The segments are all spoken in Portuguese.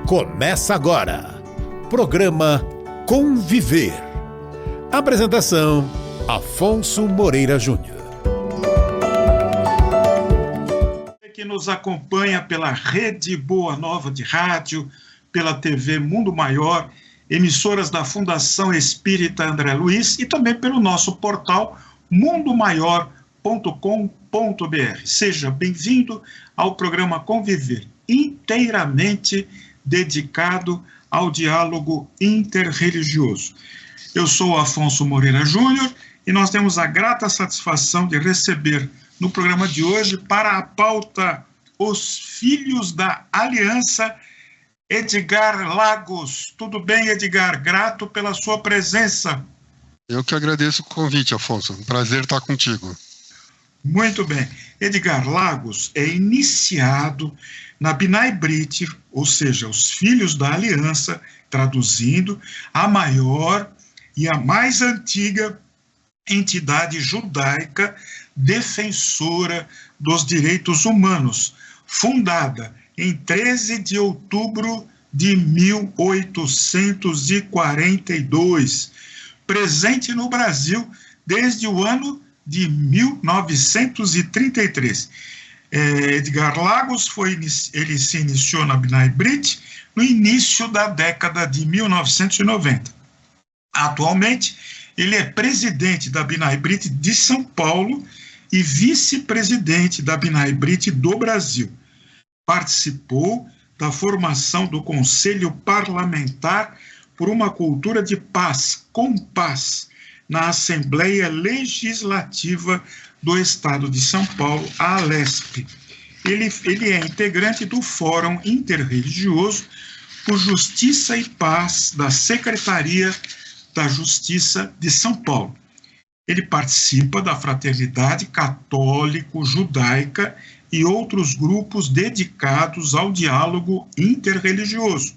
Começa agora, programa Conviver. Apresentação, Afonso Moreira Júnior. Que nos acompanha pela Rede Boa Nova de Rádio, pela TV Mundo Maior, emissoras da Fundação Espírita André Luiz e também pelo nosso portal mundomaior.com.br. Seja bem-vindo ao programa Conviver, inteiramente dedicado ao diálogo interreligioso. Eu sou Afonso Moreira Júnior e nós temos a grata satisfação de receber no programa de hoje, para a pauta Os Filhos da Aliança, Edgar Lagos. Tudo bem, Edgar? Grato pela sua presença. Eu que agradeço o convite, Afonso. Um prazer estar contigo. Muito bem. Edgar Lagos é iniciado na B'nai B'rith, ou seja, os Filhos da Aliança, traduzindo, a maior e a mais antiga entidade judaica defensora dos direitos humanos, fundada em 13 de outubro de 1842, presente no Brasil desde o ano de 1933. Edgar Lagos ele se iniciou na B'nai B'rith no início da década de 1990. Atualmente, ele é presidente da B'nai B'rith de São Paulo e vice-presidente da B'nai B'rith do Brasil. Participou da formação do Conselho Parlamentar por uma Cultura de Paz, COMPAS, na Assembleia Legislativa do Estado de São Paulo, a ALESP. Ele é integrante do Fórum Interreligioso por Justiça e Paz da Secretaria da Justiça de São Paulo. Ele participa da Fraternidade Católico-Judaica e outros grupos dedicados ao diálogo interreligioso.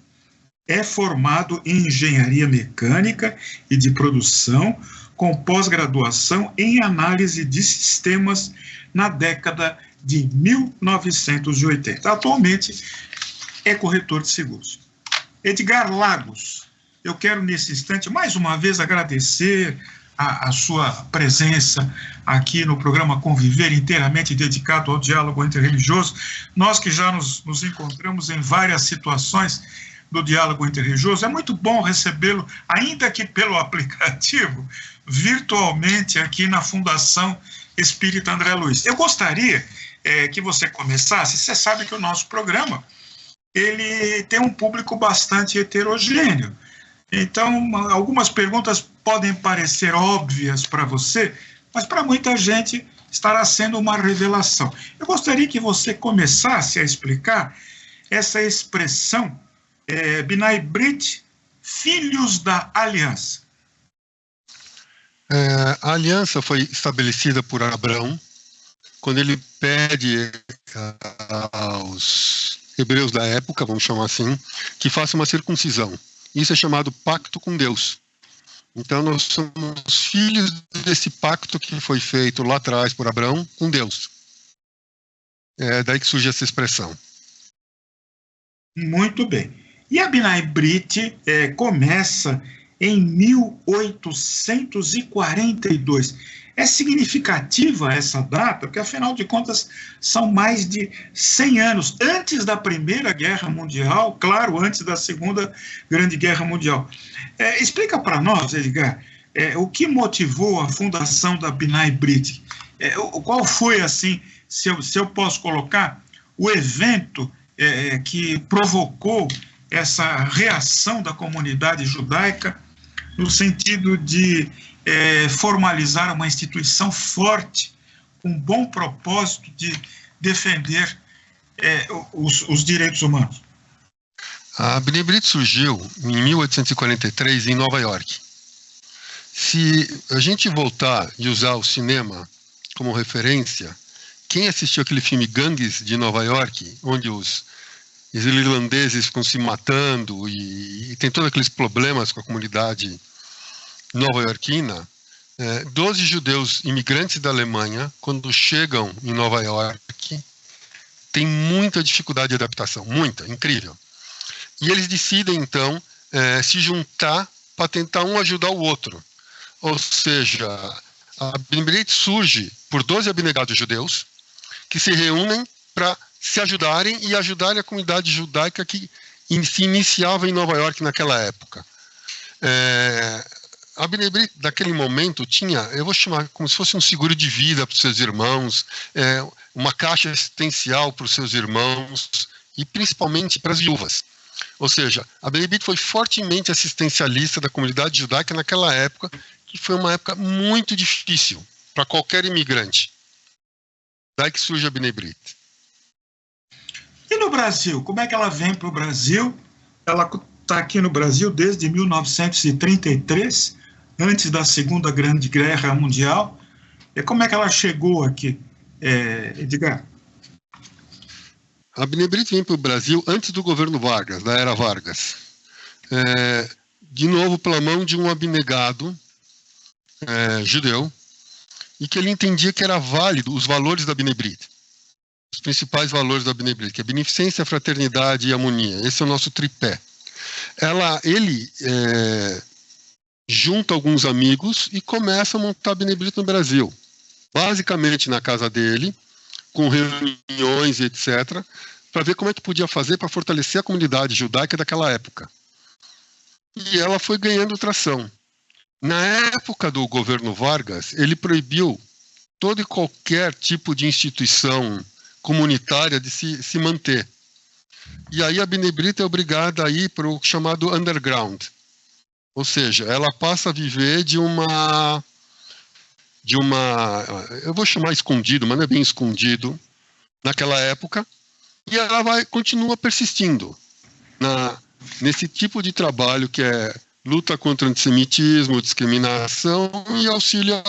É formado em Engenharia Mecânica e de Produção, com pós-graduação em Análise de Sistemas na década de 1980. Atualmente é corretor de seguros. Edgar Lagos, eu quero nesse instante mais uma vez agradecer a sua presença aqui no programa Conviver, inteiramente dedicado ao diálogo interreligioso. Nós que já nos encontramos em várias situações do diálogo interreligioso, é muito bom recebê-lo, ainda que pelo aplicativo, virtualmente aqui na Fundação Espírita André Luiz. Eu gostaria que você começasse. Você sabe que o nosso programa ele tem um público bastante heterogêneo. Então, algumas perguntas podem parecer óbvias para você, mas para muita gente estará sendo uma revelação. Eu gostaria que você começasse a explicar essa expressão B'nai B'rith, Filhos da Aliança. A aliança foi estabelecida por Abraão, quando ele pede aos hebreus da época, vamos chamar assim, que façam uma circuncisão. Isso é chamado pacto com Deus. Então, nós somos filhos desse pacto que foi feito lá atrás por Abraão com Deus. É daí que surge essa expressão. Muito bem. E a B'nai B'rith começa em 1842. É significativa essa data, porque, afinal de contas, são mais de 100 anos antes da Primeira Guerra Mundial, claro, antes da Segunda Grande Guerra Mundial. Explica para nós, Edgar, o que motivou a fundação da B'nai B'rith? Qual foi, assim, se eu posso colocar, o evento que provocou essa reação da comunidade judaica no sentido de formalizar uma instituição forte, com bom propósito de defender os direitos humanos? A B'nai B'rith surgiu em 1843 em Nova York. Se a gente voltar e usar o cinema como referência, quem assistiu aquele filme Gangues de Nova York, onde os irlandeses ficam se matando e tem todos aqueles problemas com a comunidade nova-iorquina, 12 judeus imigrantes da Alemanha, quando chegam em Nova York, têm muita dificuldade de adaptação, muita, incrível. E eles decidem, então, se juntar para tentar um ajudar o outro. Ou seja, a Bnei Brit surge por 12 abnegados judeus que se reúnem para se ajudarem e ajudarem a comunidade judaica que se iniciava em Nova York naquela época. A Bnei Brit, naquele momento, tinha, eu vou chamar como se fosse um seguro de vida para os seus irmãos, uma caixa assistencial para os seus irmãos e principalmente para as viúvas. Ou seja, a Bnei Brit foi fortemente assistencialista da comunidade judaica naquela época, que foi uma época muito difícil para qualquer imigrante. Daí que surge a Bnei Brit. E no Brasil? Como é que ela vem para o Brasil? Ela está aqui no Brasil desde 1933, antes da Segunda Grande Guerra Mundial. E como é que ela chegou aqui, Edgar? A Bnei Brit vem para o Brasil antes do governo Vargas, da era Vargas. De novo, pela mão de um abnegado judeu, e que ele entendia que era válido os valores da Bnei Brit. Os principais valores da Bnei Brit, que é beneficência, fraternidade e harmonia. Esse é o nosso tripé. Ele junta alguns amigos e começa a montar a Bnei Brit no Brasil. Basicamente na casa dele, com reuniões e etc., para ver como é que podia fazer para fortalecer a comunidade judaica daquela época. E ela foi ganhando tração. Na época do governo Vargas, ele proibiu todo e qualquer tipo de instituição comunitária de se manter. E aí a Bnei Brit é obrigada a ir para o chamado underground. Ou seja, ela passa a viver de uma eu vou chamar escondido, mas não é bem escondido, naquela época, e ela continua persistindo nesse tipo de trabalho que é luta contra o antissemitismo, discriminação e auxílio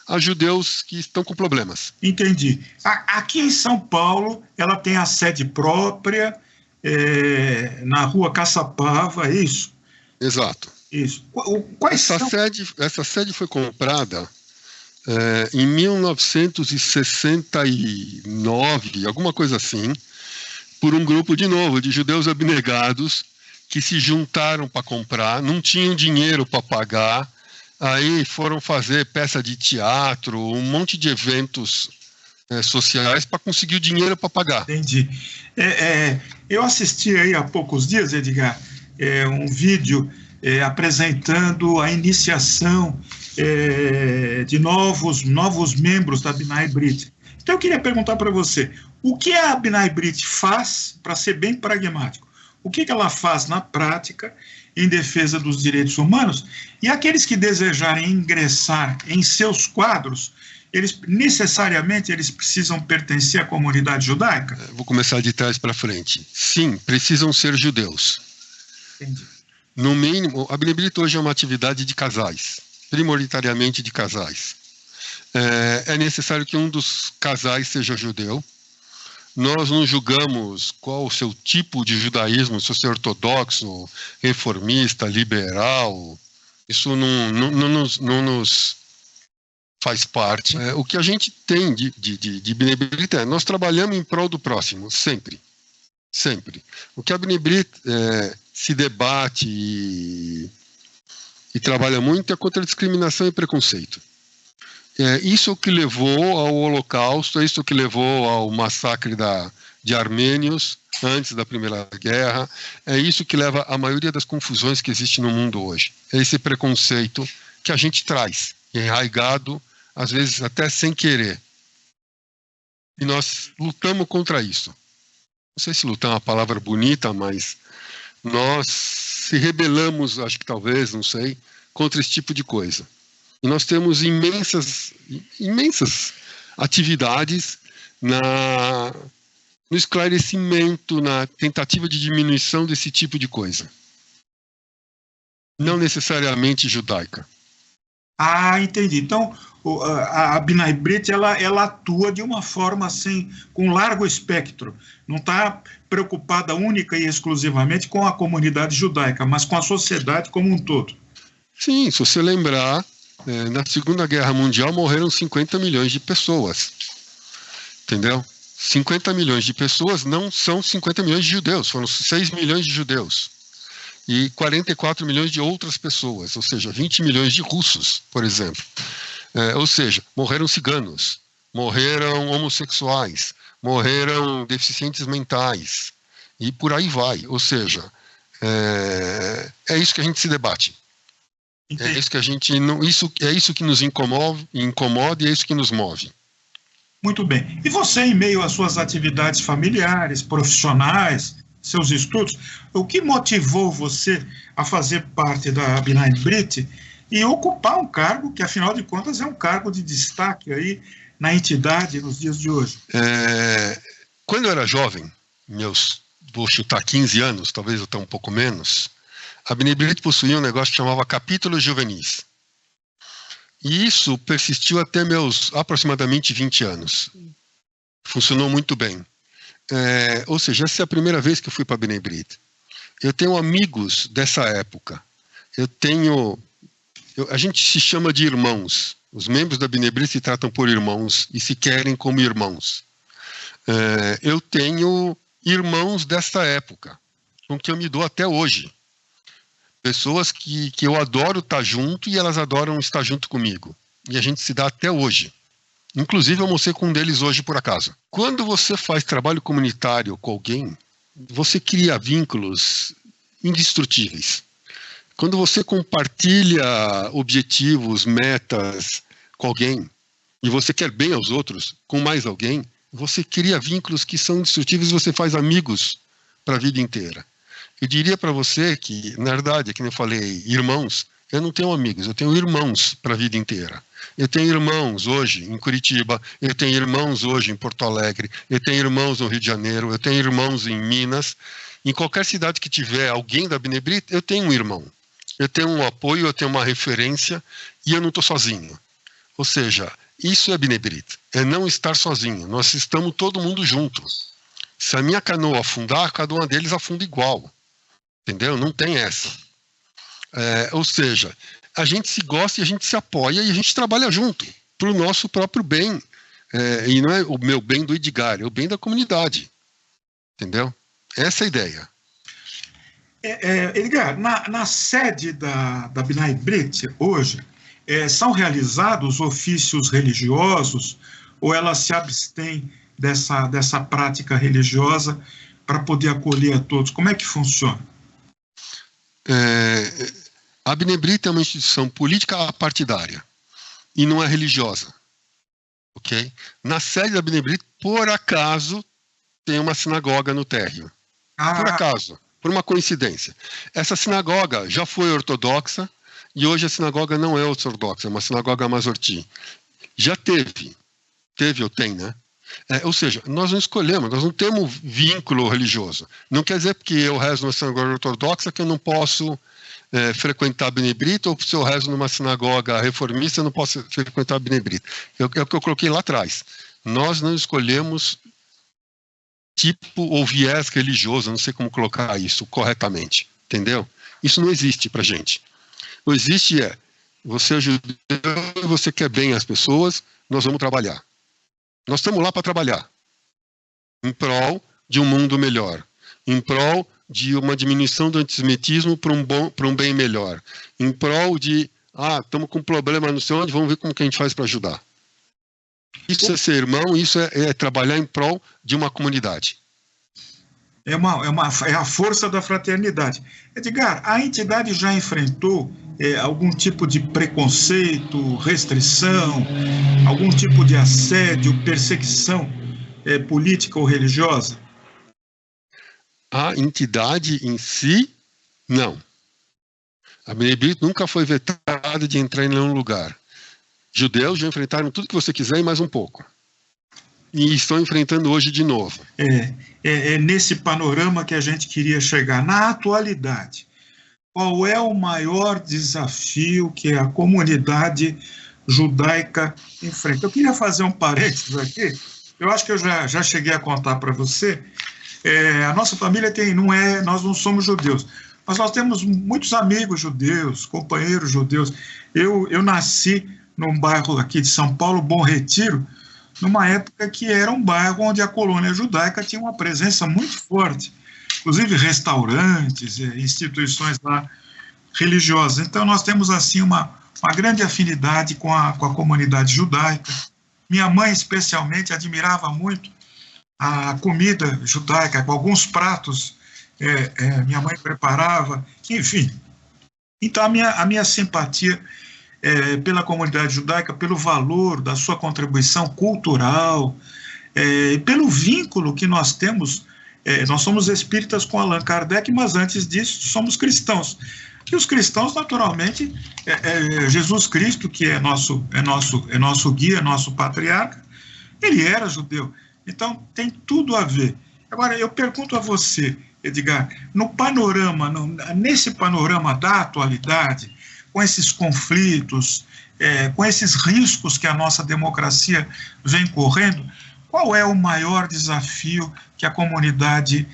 a judeus que estão com problemas. Entendi. Aqui em São Paulo, ela tem a sede própria, na rua Caçapava, é isso? Exato. Isso. Essa sede foi comprada em 1969, alguma coisa assim, por um grupo, de novo, de judeus abnegados que se juntaram para comprar, não tinham dinheiro para pagar, aí foram fazer peça de teatro, um monte de eventos sociais para conseguir o dinheiro para pagar. Entendi. Eu assisti aí há poucos dias, Edgar, um vídeo apresentando a iniciação de novos membros da Bnei Brit. Então eu queria perguntar para você, o que a Bnei Brit faz, para ser bem pragmático, o que ela faz na prática em defesa dos direitos humanos, e aqueles que desejarem ingressar em seus quadros, eles necessariamente precisam pertencer à comunidade judaica? Vou começar de trás para frente. Sim, precisam ser judeus. Entendi. No mínimo, a Bnei Brit hoje é uma atividade de casais, prioritariamente de casais. É necessário que um dos casais seja judeu. Nós não julgamos qual o seu tipo de judaísmo, se você é ortodoxo, reformista, liberal. Isso não nos faz parte. O que a gente tem de Bnei Brit nós trabalhamos em prol do próximo, sempre. Sempre. O que a Bnei Brit se debate e trabalha muito é contra a discriminação e preconceito. Isso é o que levou ao Holocausto, é isso que levou ao massacre de armênios antes da Primeira Guerra, é isso que leva à maioria das confusões que existem no mundo hoje. É esse preconceito que a gente traz, enraizado, às vezes até sem querer. E nós lutamos contra isso. Não sei se lutar é uma palavra bonita, mas nós se rebelamos, acho que talvez, não sei, contra esse tipo de coisa. E nós temos imensas atividades no esclarecimento, na tentativa de diminuição desse tipo de coisa. Não necessariamente judaica. Ah, entendi. Então, a B'nai B'rith, ela atua de uma forma assim, com largo espectro. Não está preocupada única e exclusivamente com a comunidade judaica, mas com a sociedade como um todo. Sim, se você lembrar, na Segunda Guerra Mundial morreram 50 milhões de pessoas. Entendeu? 50 milhões de pessoas não são 50 milhões de judeus, foram 6 milhões de judeus. E 44 milhões de outras pessoas, ou seja, 20 milhões de russos, por exemplo. Ou seja, morreram ciganos, morreram homossexuais, morreram deficientes mentais, e por aí vai. Ou seja, é isso que a gente se debate. Entendi. É isso que a gente não, é isso que nos incomoda e é isso que nos move. Muito bem. E você, em meio às suas atividades familiares, profissionais, seus estudos, o que motivou você a fazer parte da B'nai B'rith e ocupar um cargo que, afinal de contas, é um cargo de destaque aí na entidade nos dias de hoje? Quando eu era jovem, vou chutar 15 anos, talvez até um pouco menos, a B'nai B'rith possuía um negócio que chamava capítulos juvenis. E isso persistiu até meus aproximadamente 20 anos. Funcionou muito bem. Ou seja, essa é a primeira vez que eu fui para a B'nai B'rith. Eu tenho amigos dessa época. A gente se chama de irmãos. Os membros da B'nai B'rith se tratam por irmãos e se querem como irmãos. Eu tenho irmãos desta época, com que eu me dou até hoje. Pessoas que eu adoro estar junto e elas adoram estar junto comigo. E a gente se dá até hoje. Inclusive, eu almocei com um deles hoje, por acaso. Quando você faz trabalho comunitário com alguém, você cria vínculos indestrutíveis. Quando você compartilha objetivos, metas com alguém, e você quer bem aos outros, com mais alguém, você cria vínculos que são indestrutíveis e você faz amigos para a vida inteira. Eu diria para você que, na verdade, como eu falei, irmãos, eu não tenho amigos, eu tenho irmãos para a vida inteira. Eu tenho irmãos hoje em Curitiba, eu tenho irmãos hoje em Porto Alegre, eu tenho irmãos no Rio de Janeiro, eu tenho irmãos em Minas. Em qualquer cidade que tiver alguém da B'nai B'rith, eu tenho um irmão. Eu tenho um apoio, eu tenho uma referência e eu não estou sozinho. Ou seja, isso é B'nai B'rith, é não estar sozinho. Nós estamos todo mundo junto. Se a minha canoa afundar, cada uma deles afunda igual. Entendeu? Não tem essa. Ou seja, a gente se gosta e a gente se apoia e a gente trabalha junto para o nosso próprio bem. E não é o meu bem do Edgar, é o bem da comunidade. Entendeu? Essa é a ideia. Edgar, na sede da B'nai B'rith hoje, são realizados ofícios religiosos ou ela se abstém dessa prática religiosa para poder acolher a todos? Como é que funciona? A B'nai B'rith é uma instituição política partidária e não é religiosa. Ok? Na sede da B'nai B'rith, por acaso, tem uma sinagoga no térreo. Por acaso, por uma coincidência. Essa sinagoga já foi ortodoxa e hoje a sinagoga não é ortodoxa, é uma sinagoga Masorti. Já teve ou tem, né? Ou seja, nós não escolhemos, nós não temos vínculo religioso. Não quer dizer porque eu rezo numa sinagoga ortodoxa que eu não posso frequentar a B'nai B'rith, ou se eu rezo numa sinagoga reformista eu não posso frequentar a B'nai B'rith. É o que eu coloquei lá atrás. Nós não escolhemos tipo ou viés religioso, não sei como colocar isso corretamente, entendeu? Isso não existe pra gente. O que existe você é judeu e você quer bem as pessoas, nós vamos trabalhar. Nós estamos lá para trabalhar em prol de um mundo melhor, em prol de uma diminuição do antissemitismo para um bem melhor, em prol de, estamos com um problema não sei onde, vamos ver como que a gente faz para ajudar. Isso é ser irmão, isso é trabalhar em prol de uma comunidade. É a força da fraternidade. Edgar, a entidade já enfrentou algum tipo de preconceito, restrição, algum tipo de assédio, perseguição política ou religiosa? A entidade em si, não. A B'nai B'rith nunca foi vetada de entrar em nenhum lugar. Judeus já enfrentaram tudo que você quiser e mais um pouco. E estão enfrentando hoje de novo. É nesse panorama que a gente queria chegar. Na atualidade, qual é o maior desafio que a comunidade judaica enfrenta? Eu queria fazer um parênteses aqui. Eu acho que eu já cheguei a contar para você. A nossa família nós não somos judeus, mas nós temos muitos amigos judeus, companheiros judeus. Eu nasci num bairro aqui de São Paulo, Bom Retiro, numa época que era um bairro onde a colônia judaica tinha uma presença muito forte, inclusive restaurantes, instituições lá religiosas. Então nós temos assim uma grande afinidade com a comunidade judaica. Minha mãe especialmente admirava muito a comida judaica, com alguns pratos minha mãe preparava, enfim. Então a minha simpatia pela comunidade judaica, pelo valor da sua contribuição cultural, pelo vínculo que nós temos. Nós somos espíritas com Allan Kardec, mas antes disso somos cristãos. E os cristãos, naturalmente, Jesus Cristo, que é nosso guia, nosso patriarca, ele era judeu. Então, tem tudo a ver. Agora, eu pergunto a você, Edgar, nesse panorama da atualidade, com esses conflitos, com esses riscos que a nossa democracia vem correndo, qual é o maior desafio que a comunidade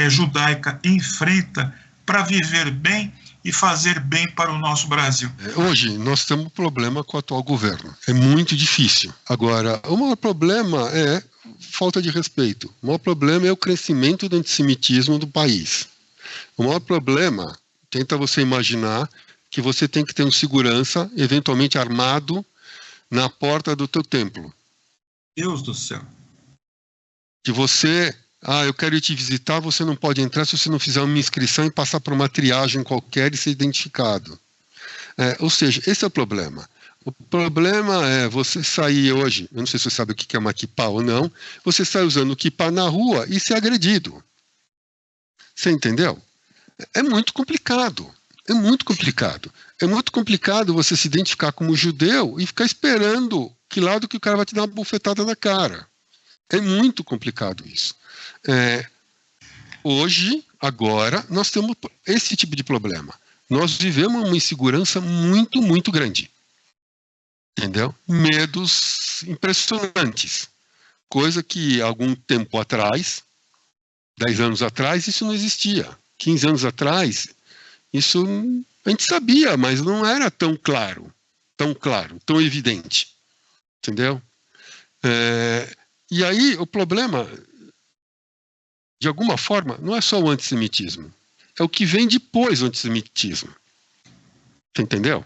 judaica enfrenta para viver bem e fazer bem para o nosso Brasil? Hoje, nós temos um problema com o atual governo. É muito difícil. Agora, o maior problema é falta de respeito. O maior problema é o crescimento do antissemitismo do país. O maior problema, tenta você imaginar que você tem que ter um segurança, eventualmente armado, na porta do teu templo. Deus do céu. Que você... eu quero ir te visitar, você não pode entrar se você não fizer uma inscrição e passar por uma triagem qualquer e ser identificado. Ou seja, esse é o problema. O problema é você sair hoje, eu não sei se você sabe o que é uma kippá ou não, você sai usando kippá na rua e ser agredido. Você entendeu? É muito complicado. É muito complicado. É muito complicado você se identificar como judeu e ficar esperando que lado que o cara vai te dar uma bufetada na cara. É muito complicado isso. Hoje, agora, nós temos esse tipo de problema. Nós vivemos uma insegurança muito, muito grande. Entendeu? Medos impressionantes. Coisa que algum tempo atrás, 10 anos atrás, isso não existia. 15 anos atrás, isso a gente sabia, mas não era tão claro, tão evidente. Entendeu? E aí, o problema... de alguma forma, não é só o antissemitismo. É o que vem depois do antissemitismo. Você entendeu?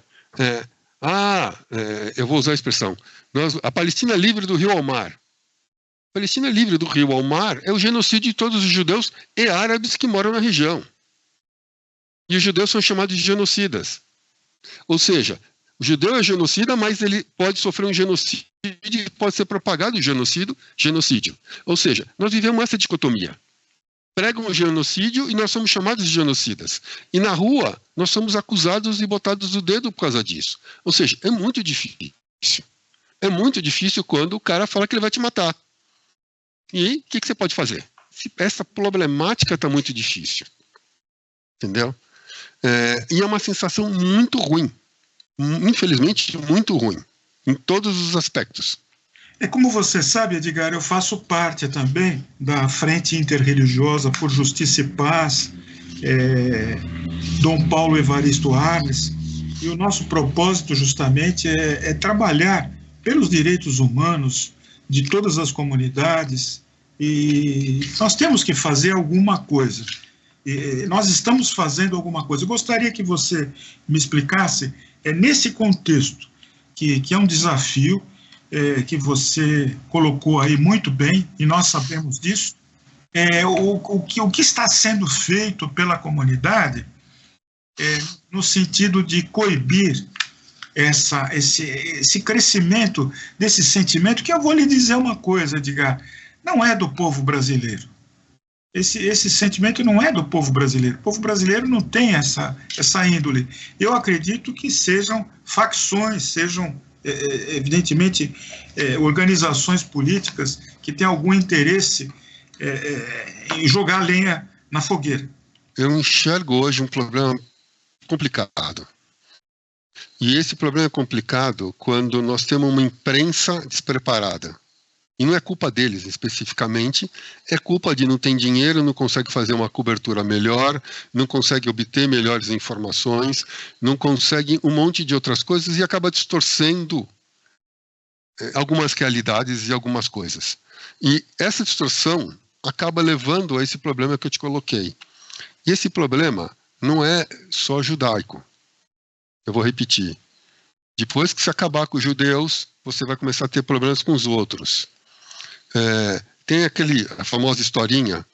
Eu vou usar a expressão. A Palestina livre do rio ao mar. A Palestina livre do rio ao mar é o genocídio de todos os judeus e árabes que moram na região. E os judeus são chamados de genocidas. Ou seja, o judeu é genocida, mas ele pode sofrer um genocídio e pode ser propagado o genocídio. Ou seja, nós vivemos essa dicotomia. Pregam o genocídio e nós somos chamados de genocidas. E na rua, nós somos acusados e botados o dedo por causa disso. Ou seja, é muito difícil. É muito difícil quando o cara fala que ele vai te matar. E o que você pode fazer? Essa problemática está muito difícil. Entendeu? E é uma sensação muito ruim. Infelizmente, muito ruim. Em todos os aspectos. Como você sabe, Edgar, eu faço parte também da Frente Interreligiosa por Justiça e Paz, Dom Paulo Evaristo Arnes, e o nosso propósito justamente é trabalhar pelos direitos humanos de todas as comunidades, e nós temos que fazer alguma coisa. E nós estamos fazendo alguma coisa. Eu gostaria que você me explicasse, nesse contexto, que é um desafio, que você colocou aí muito bem, e nós sabemos disso, o que está sendo feito pela comunidade no sentido de coibir esse crescimento desse sentimento, que eu vou lhe dizer uma coisa, Edgar, não é do povo brasileiro. Esse sentimento não é do povo brasileiro. O povo brasileiro não tem essa índole. Eu acredito que sejam facções, sejam evidentemente, organizações políticas que têm algum interesse em jogar lenha na fogueira. Eu enxergo hoje um problema complicado. E esse problema é complicado quando nós temos uma imprensa despreparada. E não é culpa deles especificamente, é culpa de não ter dinheiro, não consegue fazer uma cobertura melhor, não consegue obter melhores informações, não consegue um monte de outras coisas e acaba distorcendo algumas realidades e algumas coisas. E essa distorção acaba levando a esse problema que eu te coloquei. E esse problema não é só judaico. Eu vou repetir. Depois que você acabar com os judeus, você vai começar a ter problemas com os outros. Tem a famosa historinha: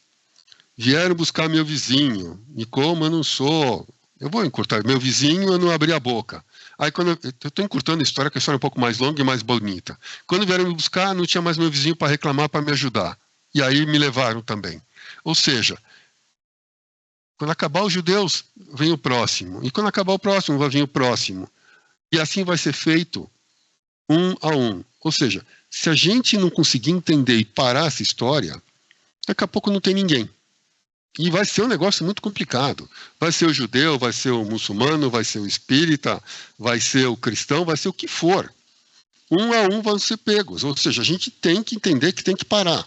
vieram buscar meu vizinho, e como eu não sou, eu vou encurtar, meu vizinho, eu não abri a boca. Aí quando eu estou encurtando a história, que a história é um pouco mais longa e mais bonita. Quando vieram me buscar, não tinha mais meu vizinho para reclamar, para me ajudar. E aí me levaram também. Ou seja, quando acabar os judeus, vem o próximo. E quando acabar o próximo, vai vir o próximo. E assim vai ser feito um a um. Ou seja, se a gente não conseguir entender e parar essa história, daqui a pouco não tem ninguém. E vai ser um negócio muito complicado. Vai ser o judeu, vai ser o muçulmano, vai ser o espírita, vai ser o cristão, vai ser o que for. Um a um vão ser pegos. Ou seja, a gente tem que entender que tem que parar.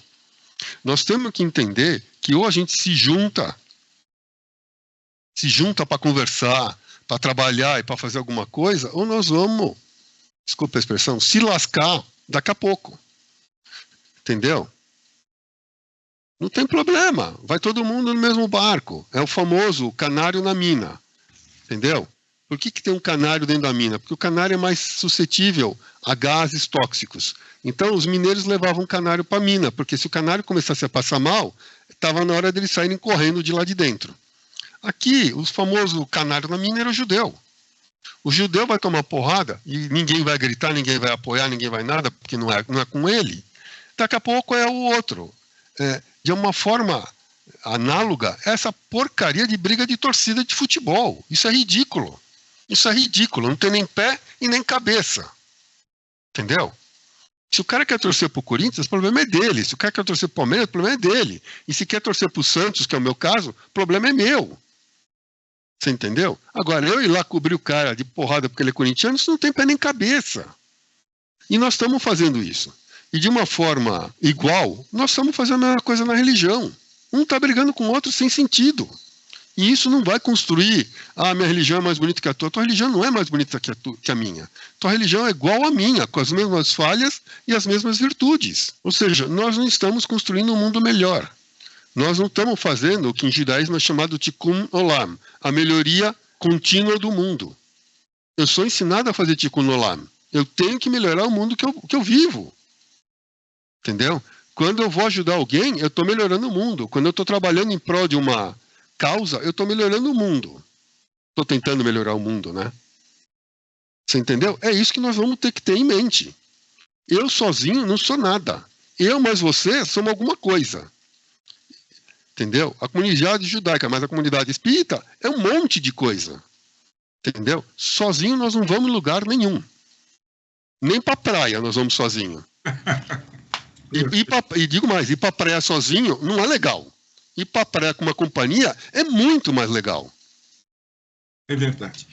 Nós temos que entender que ou a gente se junta para conversar, para trabalhar e para fazer alguma coisa, ou nós vamos, desculpa a expressão, se lascar daqui a pouco. Entendeu? Não tem problema, vai todo mundo no mesmo barco. É o famoso canário na mina. Entendeu? Por que tem um canário dentro da mina? Porque o canário é mais suscetível a gases tóxicos. Então os mineiros levavam o canário para a mina, porque se o canário começasse a passar mal, estava na hora deles saírem correndo de lá de dentro. Aqui, o famoso canário na mina era o judeu. O judeu vai tomar porrada e ninguém vai gritar, ninguém vai apoiar, ninguém vai nada, porque não é com ele. Daqui a pouco é o outro. De uma forma análoga, essa porcaria de briga de torcida de futebol. Isso é ridículo. Isso é ridículo. Não tem nem pé e nem cabeça. Entendeu? Se o cara quer torcer pro Corinthians, o problema é dele. Se o cara quer torcer pro Palmeiras, o problema é dele. E se quer torcer pro Santos, que é o meu caso, o problema é meu. Você entendeu? Agora, eu ir lá cobrir o cara de porrada porque ele é corintiano, isso não tem pé nem cabeça. E nós estamos fazendo isso. E de uma forma igual, nós estamos fazendo a mesma coisa na religião. Um está brigando com o outro sem sentido. E isso não vai construir, minha religião é mais bonita que a tua. Tua religião não é mais bonita que a minha. Tua religião é igual à minha, com as mesmas falhas e as mesmas virtudes. Ou seja, nós não estamos construindo um mundo melhor. Nós não estamos fazendo o que em judaísmo é chamado Tikkun Olam, a melhoria contínua do mundo. Eu sou ensinado a fazer Tikkun Olam. Eu tenho que melhorar o mundo que eu vivo. Entendeu? Quando eu vou ajudar alguém, eu estou melhorando o mundo. Quando eu estou trabalhando em prol de uma causa, eu estou melhorando o mundo. Estou tentando melhorar o mundo, né? Você entendeu? É isso que nós vamos ter que ter em mente. Eu sozinho não sou nada. Eu mais você somos alguma coisa. Entendeu? A comunidade judaica, mas a comunidade espírita é um monte de coisa. Entendeu? Sozinho nós não vamos em lugar nenhum. Nem para praia nós vamos sozinho. E digo mais, ir para praia sozinho não é legal. Ir para praia com uma companhia é muito mais legal. É verdade.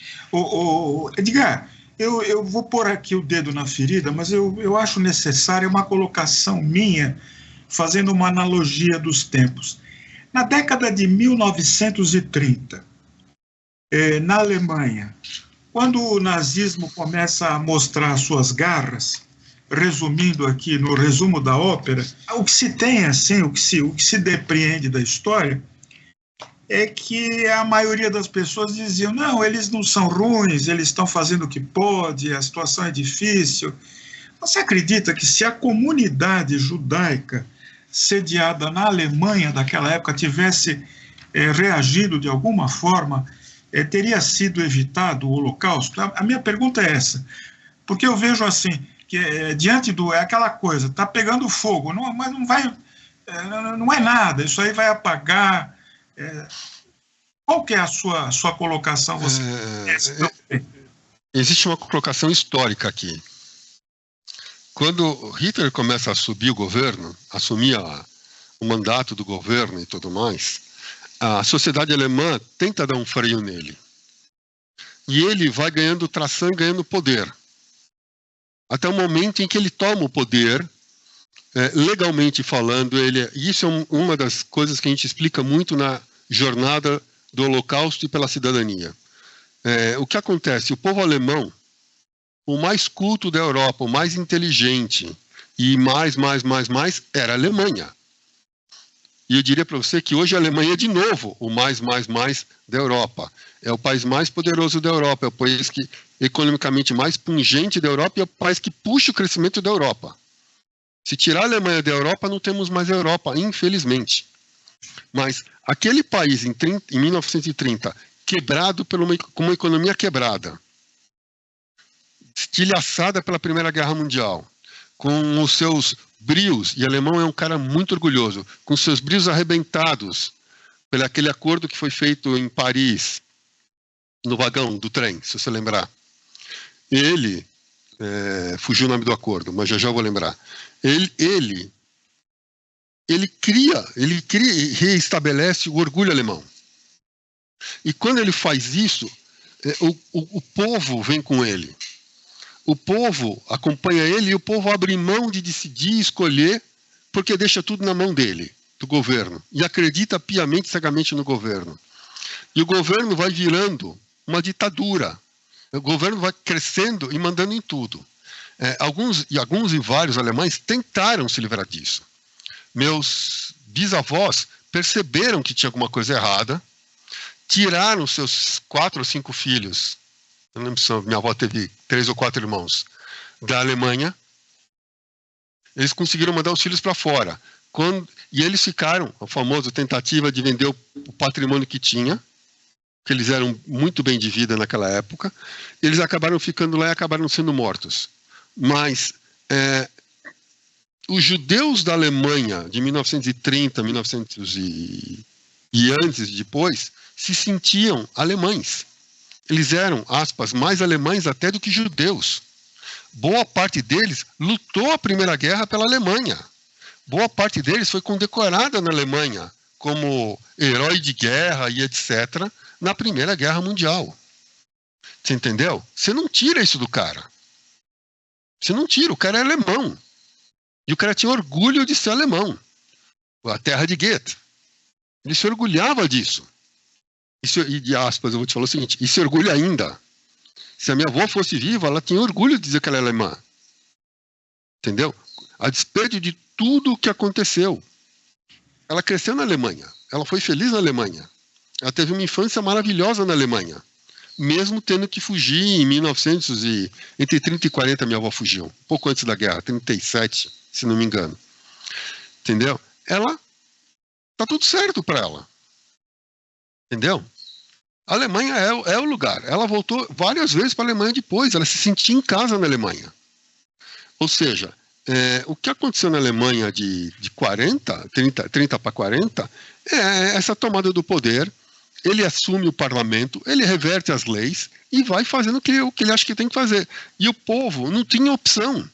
Edgar, eu vou pôr aqui o dedo na ferida, mas eu acho necessária uma colocação minha, fazendo uma analogia dos tempos. Na década de 1930, na Alemanha, quando o nazismo começa a mostrar suas garras, resumindo aqui no resumo da ópera, o que se tem assim, o que se depreende da história é que a maioria das pessoas diziam: não, eles não são ruins, eles estão fazendo o que pode, a situação é difícil. Você acredita que se a comunidade judaica sediada na Alemanha daquela época tivesse reagido de alguma forma, teria sido evitado o Holocausto? A minha pergunta é essa, porque eu vejo assim, que diante do... é aquela coisa, está pegando fogo, mas não vai... não é nada, isso aí vai apagar. Qual que é a sua colocação? Existe uma colocação histórica aqui. Quando Hitler começa a subir o governo, assumir o mandato do governo e tudo mais, a sociedade alemã tenta dar um freio nele. E ele vai ganhando tração e ganhando poder. Até o momento em que ele toma o poder, legalmente falando, isso é uma das coisas que a gente explica muito na jornada do Holocausto e pela cidadania. O que acontece? O povo alemão, o mais culto da Europa, o mais inteligente, e mais, era a Alemanha. E eu diria para você que hoje a Alemanha é de novo o mais da Europa. É o país mais poderoso da Europa, é o país que economicamente mais pungente da Europa e é o país que puxa o crescimento da Europa. Se tirar a Alemanha da Europa, não temos mais a Europa, infelizmente. Mas aquele país em 1930, quebrado com uma economia quebrada, estilhaçada pela Primeira Guerra Mundial, com os seus brios, e o alemão é um cara muito orgulhoso, com seus brios arrebentados pelo aquele acordo que foi feito em Paris, no vagão do trem, se você lembrar. Ele, fugiu o nome do acordo, mas já vou lembrar. Ele reestabelece o orgulho alemão. E quando ele faz isso, o povo vem com ele. O povo acompanha ele e o povo abre mão de decidir e escolher porque deixa tudo na mão dele, do governo, e acredita piamente, cegamente no governo. E o governo vai virando uma ditadura. O governo vai crescendo e mandando em tudo. Alguns e vários alemães tentaram se livrar disso. Meus bisavós perceberam que tinha alguma coisa errada, tiraram seus 4 ou 5 filhos, eu não lembro se minha avó teve 3 ou 4 irmãos, da Alemanha. Eles conseguiram mandar os filhos para fora. E eles ficaram, a famosa tentativa de vender o patrimônio que tinha, que eles eram muito bem de vida naquela época, eles acabaram ficando lá e acabaram sendo mortos. Mas os judeus da Alemanha, de 1930, 1900 e antes e depois, se sentiam alemães. Eles eram, aspas, mais alemães até do que judeus. Boa parte deles lutou a Primeira Guerra pela Alemanha. Boa parte deles foi condecorada na Alemanha como herói de guerra e etc. na Primeira Guerra Mundial. Você entendeu? Você não tira isso do cara. Você não tira, o cara é alemão. E o cara tinha orgulho de ser alemão. A terra de Goethe. Ele se orgulhava disso. E de aspas, eu vou te falar o seguinte, e se orgulha ainda. Se a minha avó fosse viva, ela tinha orgulho de dizer que ela é alemã. Entendeu? A despeito de tudo o que aconteceu. Ela cresceu na Alemanha. Ela foi feliz na Alemanha. Ela teve uma infância maravilhosa na Alemanha. Mesmo tendo que fugir em 1900 e... Entre 30 e 40 minha avó fugiu. Pouco antes da guerra, 37, se não me engano. Entendeu? Ela... Tá tudo certo para ela. Entendeu? A Alemanha é o lugar. Ela voltou várias vezes para a Alemanha depois. Ela se sentia em casa na Alemanha. Ou seja, o que aconteceu na Alemanha de 30 para 40, é essa tomada do poder. Ele assume o parlamento, ele reverte as leis e vai fazendo o que ele acha que tem que fazer. E o povo não tinha opção.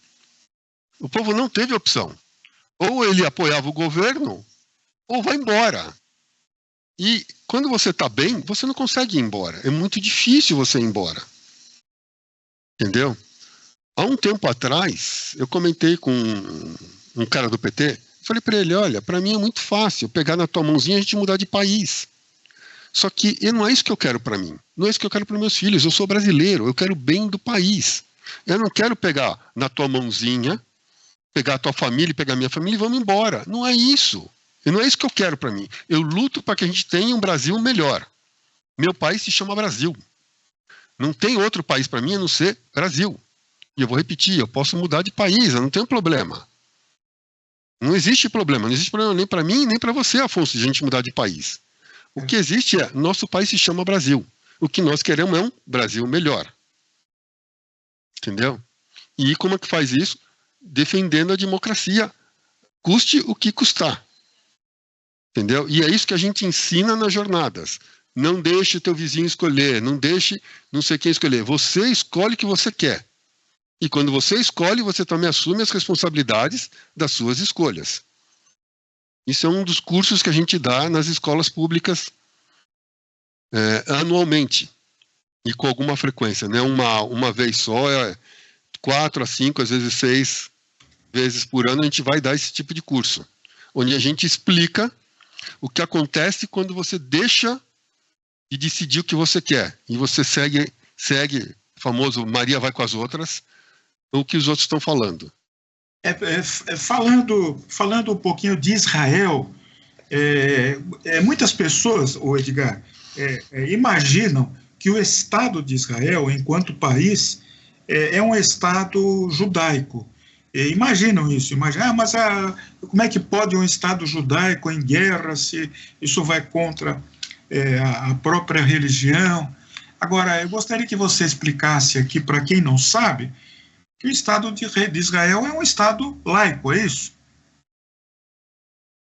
O povo não teve opção. Ou ele apoiava o governo, ou vai embora. E quando você está bem, você não consegue ir embora. É muito difícil você ir embora. Entendeu? Há um tempo atrás, eu comentei com um cara do PT, falei para ele, olha, para mim é muito fácil pegar na tua mãozinha e a gente mudar de país. Só que não é isso que eu quero para mim. Não é isso que eu quero para meus filhos. Eu sou brasileiro, eu quero o bem do país. Eu não quero pegar na tua mãozinha, pegar a tua família e pegar a minha família e vamos embora. Não é isso. E não é isso que eu quero para mim. Eu luto para que a gente tenha um Brasil melhor. Meu país se chama Brasil. Não tem outro país para mim a não ser Brasil. E eu vou repetir, eu posso mudar de país, eu não tenho problema. Não existe problema. Não existe problema nem para mim, nem para você, Afonso, de a gente mudar de país. O que existe é, nosso país se chama Brasil. O que nós queremos é um Brasil melhor. Entendeu? E como é que faz isso? Defendendo a democracia, custe o que custar. Entendeu? E é isso que a gente ensina nas jornadas. Não deixe o teu vizinho escolher, não deixe não sei quem escolher. Você escolhe o que você quer. E quando você escolhe, você também assume as responsabilidades das suas escolhas. Isso é um dos cursos que a gente dá nas escolas públicas anualmente. e com alguma frequência, né? Uma vez só, 4 a 5, às vezes 6 vezes por ano a gente vai dar esse tipo de curso, onde a gente explica o que acontece quando você deixa de decidir o que você quer e você segue o famoso Maria vai com as outras, o que os outros estão falando. Falando um pouquinho de Israel, muitas pessoas, Edgar, imaginam que o Estado de Israel, enquanto país, é um Estado judaico. Imaginam isso, mas como é que pode um Estado judaico em guerra se isso vai contra a própria religião? Agora, eu gostaria que você explicasse aqui, para quem não sabe, que o Estado de Israel é um Estado laico, é isso?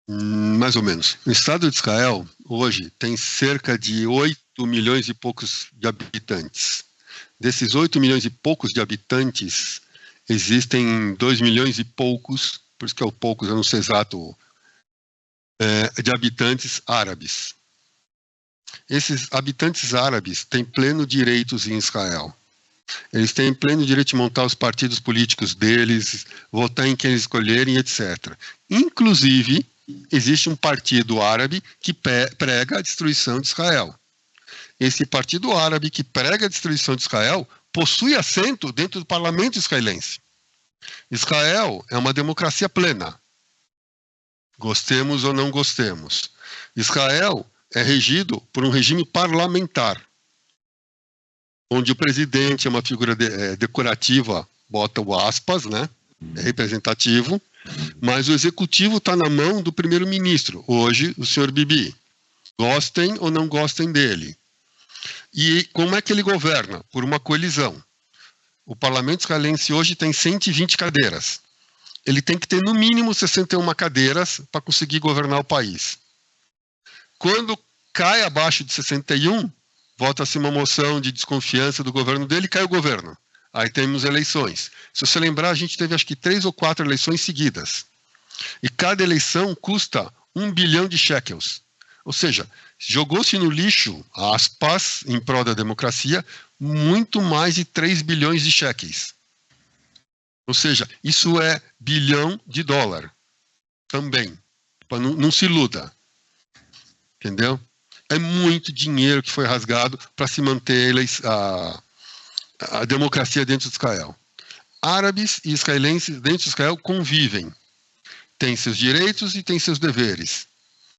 Mais ou menos. O Estado de Israel, hoje, tem cerca de 8 milhões e poucos de habitantes. Desses 8 milhões e poucos de habitantes, existem 2 milhões e poucos, por isso que é o poucos, eu não sei exato, de habitantes árabes. Esses habitantes árabes têm pleno direitos em Israel. Eles têm pleno direito de montar os partidos políticos deles, votar em quem eles escolherem, etc. Inclusive, existe um partido árabe que prega a destruição de Israel. Esse partido árabe que prega a destruição de Israel possui assento dentro do parlamento israelense. Israel é uma democracia plena. Gostemos ou não gostemos. Israel é regido por um regime parlamentar, onde o presidente é uma figura decorativa, bota o aspas, né? É representativo, mas o executivo está na mão do primeiro-ministro, hoje o senhor Bibi. Gostem ou não gostem dele. E como é que ele governa? Por uma coalizão. O parlamento israelense hoje tem 120 cadeiras. Ele tem que ter no mínimo 61 cadeiras para conseguir governar o país. Quando cai abaixo de 61, vota-se uma moção de desconfiança do governo dele e cai o governo. Aí temos eleições. Se você lembrar, a gente teve acho que 3 ou 4 eleições seguidas. E cada eleição custa 1 bilhão de shekels. Ou seja, jogou-se no lixo, aspas, em prol da democracia, muito mais de 3 bilhões de shekels. Ou seja, isso é bilhão de dólar. Também. Não se iluda. Entendeu? É muito dinheiro que foi rasgado para se manter a democracia dentro de Israel. Árabes e israelenses dentro de Israel convivem. Têm seus direitos e têm seus deveres.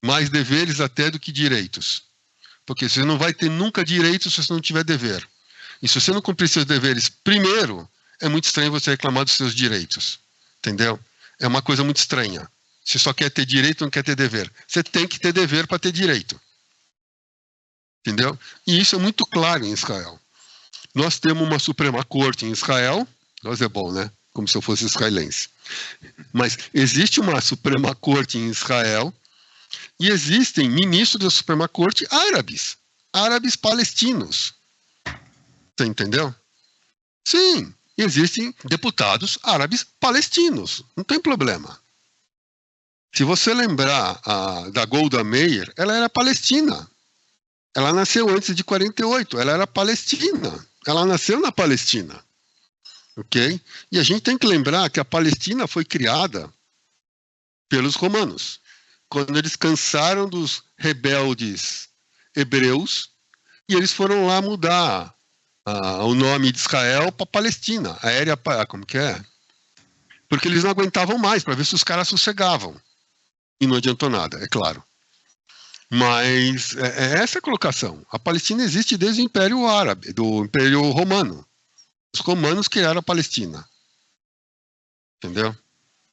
Mais deveres até do que direitos. Porque você não vai ter nunca direitos se você não tiver dever. E se você não cumprir seus deveres primeiro, é muito estranho você reclamar dos seus direitos. Entendeu? É uma coisa muito estranha. Você só quer ter direito, não quer ter dever. Você tem que ter dever para ter direito. Entendeu? E isso é muito claro em Israel. Nós temos uma Suprema Corte em Israel. Nós é bom, né? Como se eu fosse israelense. Mas existe uma Suprema Corte em Israel e existem ministros da Suprema Corte árabes. Árabes palestinos. Você entendeu? Sim. Existem deputados árabes palestinos. Não tem problema. Se você lembrar da Golda Meir, ela era palestina. Ela nasceu antes de 48, ela era palestina. Ela nasceu na Palestina. Ok? E a gente tem que lembrar que a Palestina foi criada pelos romanos. Quando eles cansaram dos rebeldes hebreus, e eles foram lá mudar o nome de Israel para Palestina. Como que é? Porque eles não aguentavam mais, para ver se os caras sossegavam. E não adiantou nada, é claro. Mas essa é a colocação. A Palestina existe desde o Império Árabe, do Império Romano. Os romanos criaram a Palestina. Entendeu?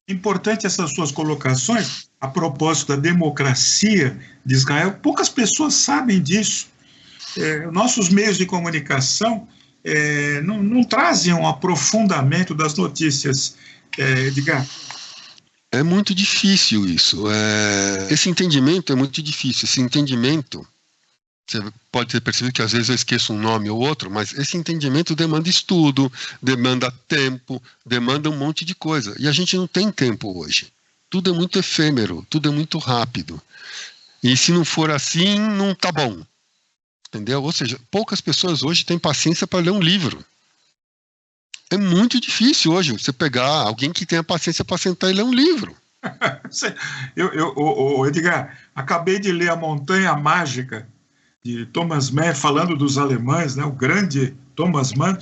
Importante essas suas colocações a propósito da democracia de Israel. Poucas pessoas sabem disso. Nossos meios de comunicação não trazem um aprofundamento das notícias, Edgar. É muito difícil isso. Esse entendimento é muito difícil. Esse entendimento, você pode ter percebido que às vezes eu esqueço um nome ou outro, mas esse entendimento demanda estudo, demanda tempo, demanda um monte de coisa. E a gente não tem tempo hoje. Tudo é muito efêmero, tudo é muito rápido. E se não for assim, não tá bom. Entendeu? Ou seja, poucas pessoas hoje têm paciência para ler um livro. É muito difícil hoje você pegar alguém que tenha paciência para sentar e ler um livro. Edgar, acabei de ler A Montanha Mágica, de Thomas Mann, falando dos alemães, né, o grande Thomas Mann,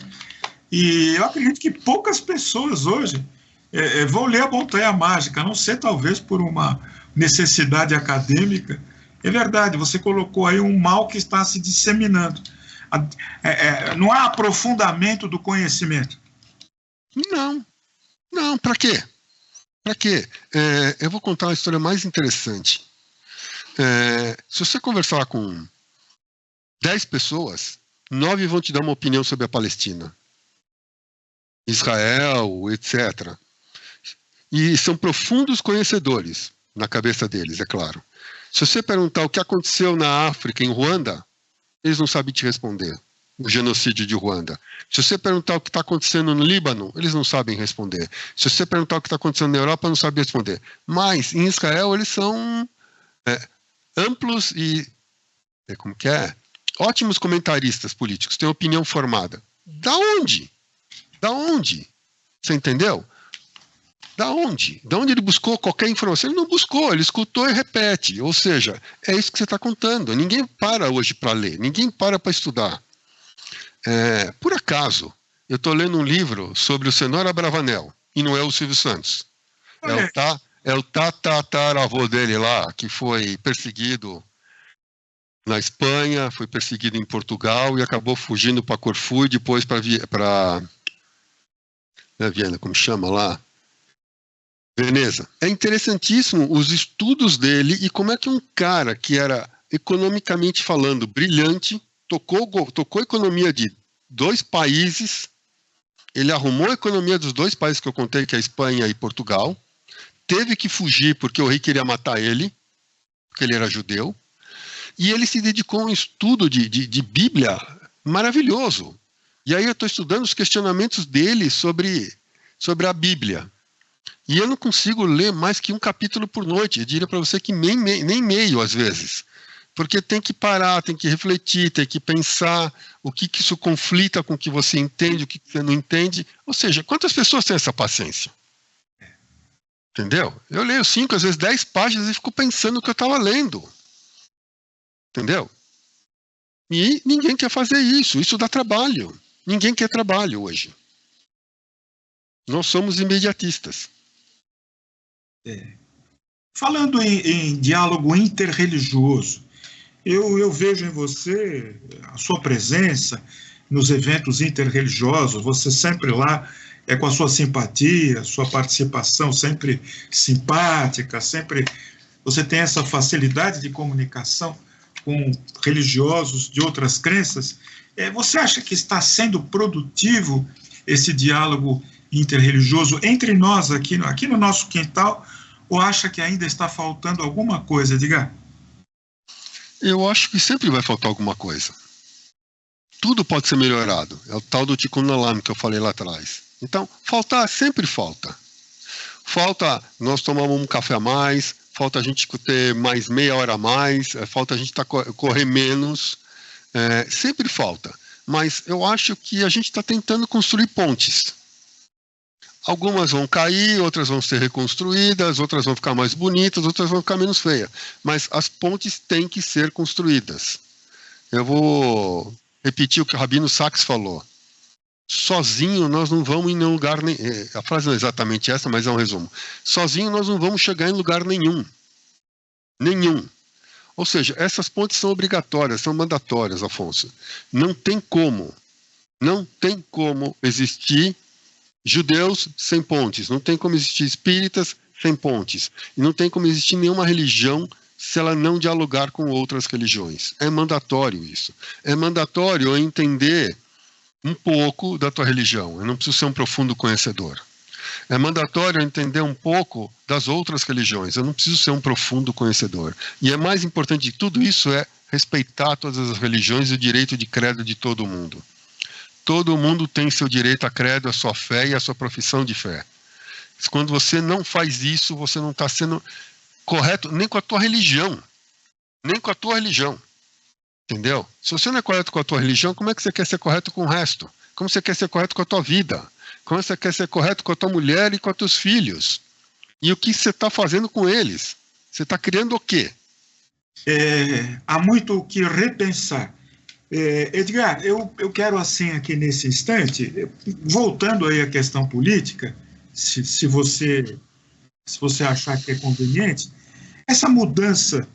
e eu acredito que poucas pessoas hoje vão ler A Montanha Mágica, a não ser talvez por uma necessidade acadêmica. É verdade, você colocou aí um mal que está se disseminando. Não há aprofundamento do conhecimento. Não, para quê? Para quê? Eu vou contar uma história mais interessante. Se você conversar com 10 pessoas, 9 vão te dar uma opinião sobre a Palestina, Israel, etc. E são profundos conhecedores na cabeça deles, é claro. Se você perguntar o que aconteceu na África, em Ruanda, eles não sabem te responder. O genocídio de Ruanda. Se você perguntar o que está acontecendo no Líbano, eles não sabem responder. Se você perguntar o que está acontecendo na Europa, não sabem responder. Mas, em Israel, eles são amplos e... como que é? Ótimos comentaristas políticos, têm opinião formada. Da onde? Da onde? Você entendeu? Da onde? Da onde ele buscou qualquer informação? Ele não buscou, ele escutou e repete. Ou seja, é isso que você está contando. Ninguém para hoje para ler, ninguém para estudar. Por acaso, eu estou lendo um livro sobre o Cenoura Bravanel, e não é o Silvio Santos. É o tataravô dele lá, que foi perseguido na Espanha, foi perseguido em Portugal e acabou fugindo para Corfu e depois para Viena, como chama lá? Veneza. É interessantíssimo os estudos dele e como é que um cara que era, economicamente falando, brilhante, tocou a economia de 2 países, ele arrumou a economia dos 2 países que eu contei, que é a Espanha e Portugal, teve que fugir porque o rei queria matar ele, porque ele era judeu, e ele se dedicou a um estudo de Bíblia maravilhoso. E aí eu estou estudando os questionamentos dele sobre a Bíblia. E eu não consigo ler mais que um capítulo por noite. Eu diria para você que nem meio, às vezes. Porque tem que parar, tem que refletir, tem que pensar o que isso conflita com o que você entende, o que você não entende. Ou seja, quantas pessoas têm essa paciência? Entendeu? Eu leio 5, às vezes 10 páginas e fico pensando no que eu estava lendo. Entendeu? E ninguém quer fazer isso. Isso dá trabalho. Ninguém quer trabalho hoje. Nós somos imediatistas. Falando em diálogo interreligioso, eu vejo em você a sua presença nos eventos interreligiosos, você sempre lá com a sua simpatia, sua participação sempre simpática, sempre você tem essa facilidade de comunicação com religiosos de outras crenças. Você acha que está sendo produtivo esse diálogo interreligioso entre nós aqui no nosso quintal, ou acha que ainda está faltando alguma coisa? Diga. Eu acho que sempre vai faltar alguma coisa. Tudo pode ser melhorado. É o tal do Tikkun Olam que eu falei lá atrás. Então, faltar sempre falta. Falta nós tomarmos um café a mais, falta a gente ter mais meia hora a mais, falta a gente correr menos. Sempre falta. Mas eu acho que a gente está tentando construir pontes. Algumas vão cair, outras vão ser reconstruídas, outras vão ficar mais bonitas, outras vão ficar menos feias. Mas as pontes têm que ser construídas. Eu vou repetir o que o Rabino Sacks falou. Sozinho nós não vamos em nenhum lugar nenhum. A frase não é exatamente essa, mas é um resumo. Sozinho nós não vamos chegar em lugar nenhum. Nenhum. Ou seja, essas pontes são obrigatórias, são mandatórias, Afonso. Não tem como existir judeus sem pontes, não tem como existir espíritas sem pontes, e não tem como existir nenhuma religião se ela não dialogar com outras religiões. É mandatório isso. É mandatório eu entender um pouco da tua religião, eu não preciso ser um profundo conhecedor. É mandatório eu entender um pouco das outras religiões, eu não preciso ser um profundo conhecedor. E é mais importante de tudo isso é respeitar todas as religiões e o direito de credo de todo mundo. Todo mundo tem seu direito a credo, a sua fé e a sua profissão de fé. Quando você não faz isso, você não está sendo correto nem com a tua religião. Nem com a tua religião. Entendeu? Se você não é correto com a tua religião, como é que você quer ser correto com o resto? Como você quer ser correto com a tua vida? Como você quer ser correto com a tua mulher e com os teus filhos? E o que você está fazendo com eles? Você está criando o quê? Há muito o que repensar. Edgar, eu quero assim aqui nesse instante, voltando aí à questão política, se você achar que é conveniente, essa mudança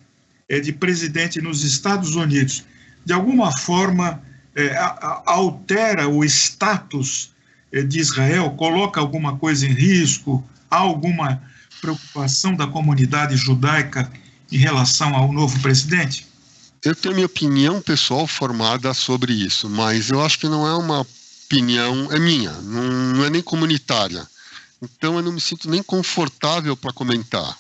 de presidente nos Estados Unidos, de alguma forma, altera o status de Israel, coloca alguma coisa em risco, há alguma preocupação da comunidade judaica em relação ao novo presidente? Eu tenho minha opinião pessoal formada sobre isso, mas eu acho que não é uma opinião, é minha, não é nem comunitária. Então eu não me sinto nem confortável para comentar.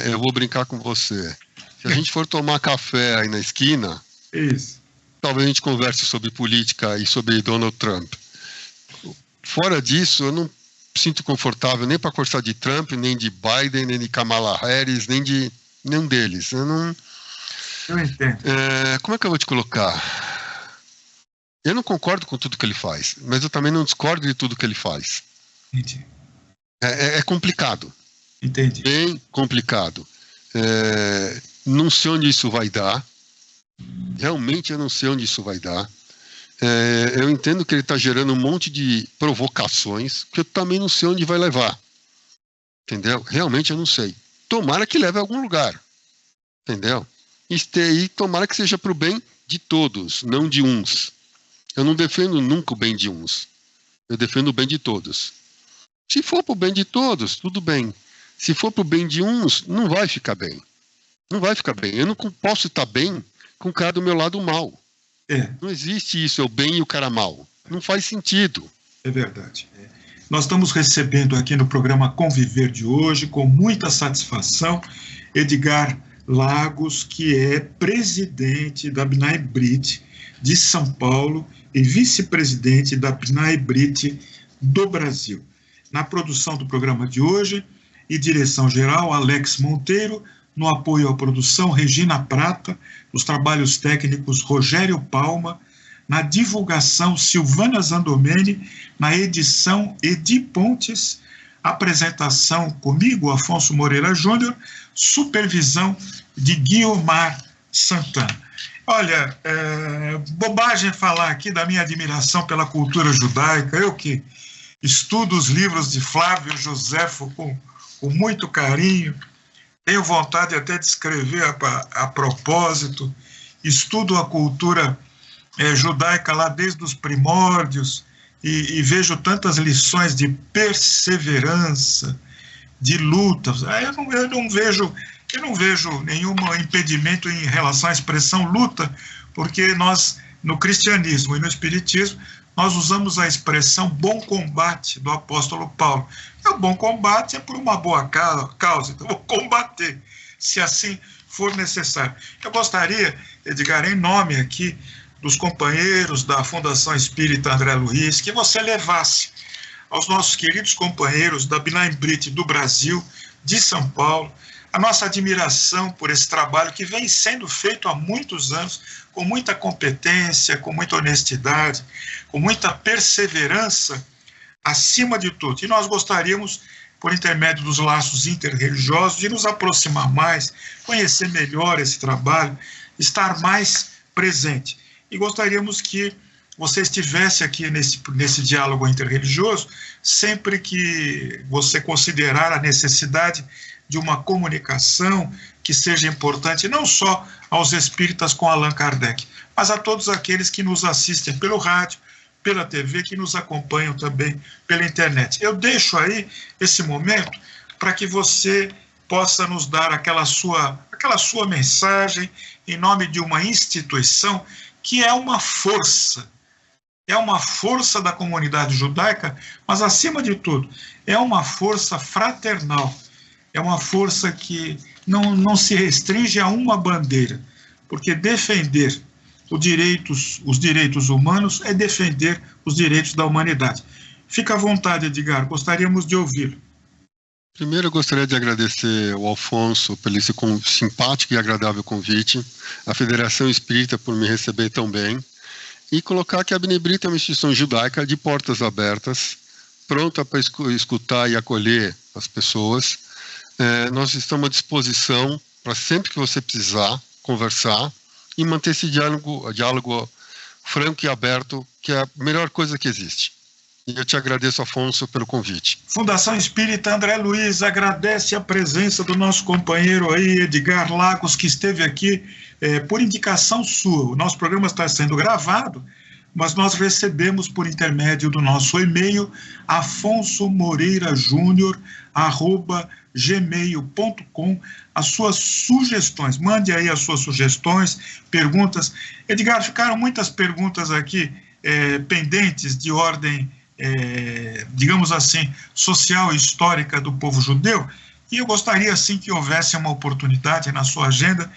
Eu vou brincar com você. Se a gente for tomar café aí na esquina, isso, talvez a gente converse sobre política e sobre Donald Trump. Fora disso, eu não me sinto confortável nem para conversar de Trump, nem de Biden, nem de Kamala Harris, nem de nenhum deles. Eu entendo. Como é que eu vou te colocar? Eu não concordo com tudo que ele faz, mas eu também não discordo de tudo que ele faz. Entendi. É complicado. Entendi. Bem complicado. Não sei onde isso vai dar. Realmente eu não sei onde isso vai dar. Eu entendo que ele está gerando um monte de provocações que eu também não sei onde vai levar. Entendeu? Realmente eu não sei. Tomara que leve a algum lugar. Entendeu? E tomara que seja para o bem de todos, não de uns. Eu não defendo nunca o bem de uns. Eu defendo o bem de todos. Se for para o bem de todos, tudo bem. Se for para o bem de uns, não vai ficar bem. Não vai ficar bem. Eu não posso estar bem com o cara do meu lado mal. Não existe isso, é o bem e o cara mal. Não faz sentido. É verdade. Nós estamos recebendo aqui no programa Conviver de hoje, com muita satisfação, Edgar Lagos, que é presidente da B'nai B'rith de São Paulo e vice-presidente da B'nai B'rith do Brasil. Na produção do programa de hoje e direção geral, Alex Monteiro, no apoio à produção, Regina Prata, nos trabalhos técnicos, Rogério Palma, na divulgação, Silvana Zandomeni, na edição, Edi Pontes, apresentação comigo, Afonso Moreira Júnior, supervisão de Guiomar Santana. Olha, bobagem falar aqui da minha admiração pela cultura judaica, eu que estudo os livros de Flávio Joséfo com muito carinho, tenho vontade até de escrever a propósito, estudo a cultura judaica lá desde os primórdios e vejo tantas lições de perseverança, de luta. Eu não vejo nenhum impedimento em relação à expressão luta, porque nós, no cristianismo e no espiritismo, nós usamos a expressão bom combate do apóstolo Paulo. E o bom combate é por uma boa causa, então vou combater, se assim for necessário. Eu gostaria, Edgar, em nome aqui dos companheiros da Fundação Espírita André Luiz, que você levasse aos nossos queridos companheiros da B'nai B'rith do Brasil, de São Paulo, a nossa admiração por esse trabalho que vem sendo feito há muitos anos, com muita competência, com muita honestidade, com muita perseverança, acima de tudo. E nós gostaríamos, por intermédio dos laços interreligiosos, de nos aproximar mais, conhecer melhor esse trabalho, estar mais presente. E gostaríamos que você estivesse aqui nesse diálogo interreligioso, sempre que você considerar a necessidade de uma comunicação que seja importante, não só aos espíritas com Allan Kardec, mas a todos aqueles que nos assistem pelo rádio, pela TV, que nos acompanham também pela internet. Eu deixo aí esse momento para que você possa nos dar aquela sua mensagem em nome de uma instituição que é uma força da comunidade judaica, mas, acima de tudo, é uma força fraternal, é uma força que não se restringe a uma bandeira, porque defender os direitos humanos é defender os direitos da humanidade. Fica à vontade, Edgar, gostaríamos de ouvi-lo. Primeiro, eu gostaria de agradecer ao Alfonso pelo esse simpático e agradável convite, a Federação Espírita por me receber tão bem, e colocar que a Benebrita é uma instituição judaica de portas abertas, pronta para escutar e acolher as pessoas. Nós estamos à disposição para sempre que você precisar conversar e manter esse diálogo franco e aberto, que é a melhor coisa que existe. E eu te agradeço, Afonso, pelo convite. Fundação Espírita André Luiz agradece a presença do nosso companheiro aí, Edgar Lagos, que esteve aqui por indicação sua. O nosso programa está sendo gravado, mas nós recebemos por intermédio do nosso e-mail, afonsomoreirajunior@gmail.com, as suas sugestões. Mande aí as suas sugestões, perguntas. Edgar, ficaram muitas perguntas aqui pendentes de ordem, digamos assim, social e histórica do povo judeu, e eu gostaria, assim, que houvesse uma oportunidade na sua agenda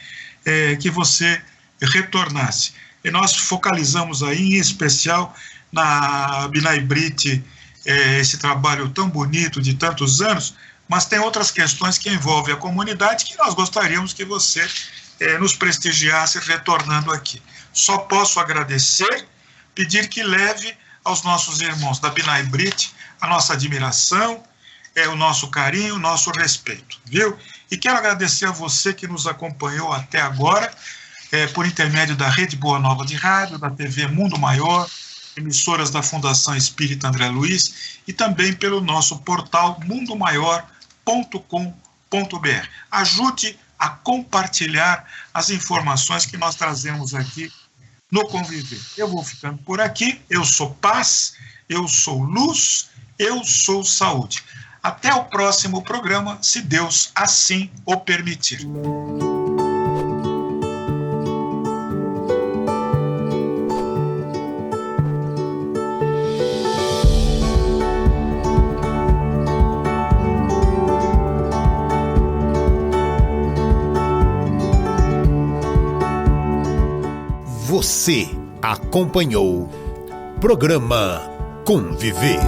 que você retornasse. E nós focalizamos aí, em especial, na Binai Brit, esse trabalho tão bonito de tantos anos, mas tem outras questões que envolvem a comunidade que nós gostaríamos que você nos prestigiasse retornando aqui. Só posso agradecer, pedir que leve aos nossos irmãos da Binai Brit a nossa admiração, o nosso carinho, o nosso respeito, viu? E quero agradecer a você que nos acompanhou até agora, por intermédio da Rede Boa Nova de Rádio, da TV Mundo Maior, emissoras da Fundação Espírita André Luiz, e também pelo nosso portal mundomaior.com.br. Ajude a compartilhar as informações que nós trazemos aqui no Conviver. Eu vou ficando por aqui. Eu sou paz, eu sou luz, eu sou saúde. Até o próximo programa, se Deus assim o permitir. Você acompanhou programa Conviver.